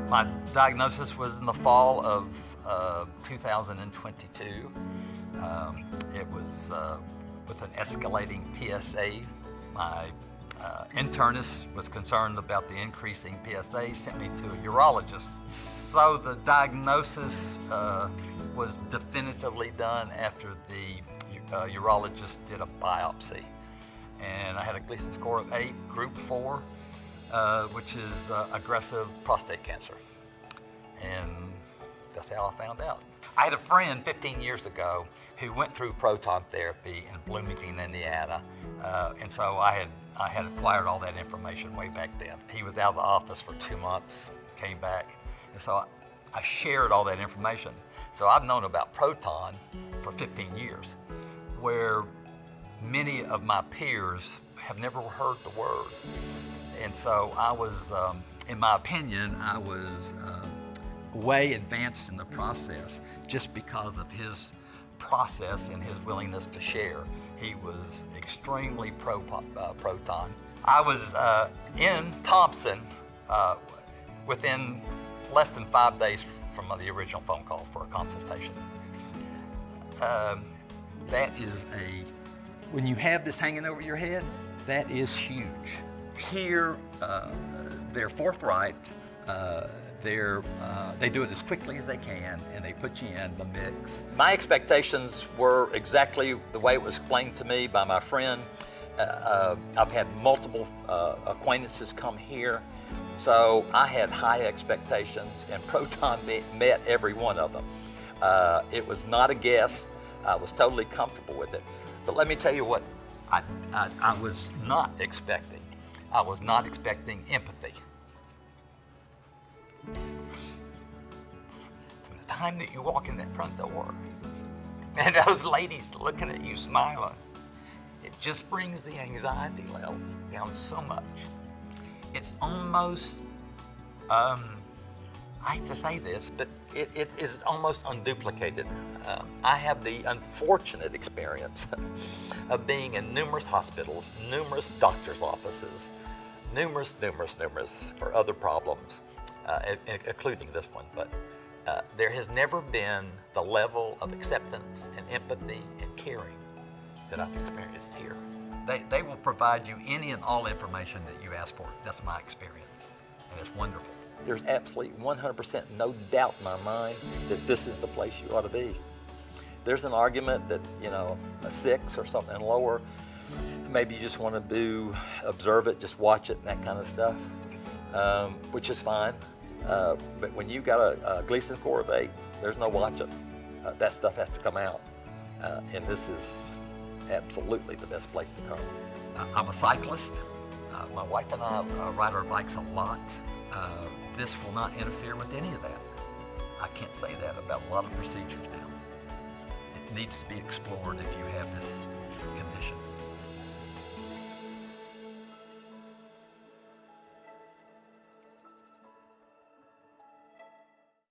My diagnosis was in the fall of 2022. It was with an escalating PSA. My internist was concerned about the increasing PSA, sent me to a urologist. So the diagnosis was definitively done after the urologist did a biopsy. And I had a Gleason score of 8, group 4, which is aggressive prostate cancer. And that's how I found out. I had a friend 15 years ago who went through proton therapy in Bloomington, Indiana. And so I had acquired all that information way back then. He was out of the office for 2 months, came back. And so I shared all that information. So I've known about proton for 15 years, where many of my peers have never heard the word. And so I was, in my opinion, I was way advanced in the process just because of his process and his willingness to share. He was extremely proton. I was in Thompson within less than 5 days from the original phone call for a consultation. That is when you have this hanging over your head, that is huge. Here, they're forthright. They do it as quickly as they can, and they put you in the mix. My expectations were exactly the way it was explained to me by my friend. I've had multiple acquaintances come here, so I had high expectations, and Proton met every one of them. It was not a guess. I was totally comfortable with it. But let me tell you what I was not expecting. I was not expecting empathy. From the time that you walk in that front door, and those ladies looking at you smiling, it just brings the anxiety level down so much. It's almost, I hate to say this, but it is almost unduplicated. I have the unfortunate experience of being in numerous hospitals, numerous doctor's offices, numerous for other problems, including this one. But there has never been the level of acceptance and empathy and caring that I've experienced here. They will provide you any and all information that you ask for. That's my experience, and it's wonderful. There's absolutely 100% no doubt in my mind that this is the place you ought to be. There's an argument that, a 6 or something lower, maybe you just want to observe it, just watch it and that kind of stuff, which is fine. But when you got a Gleason score of 8, there's no watching. That stuff has to come out. And this is absolutely the best place to come. I'm a cyclist. My wife and I ride our bikes a lot. This will not interfere with any of that. I can't say that about a lot of procedures now. It needs to be explored if you have this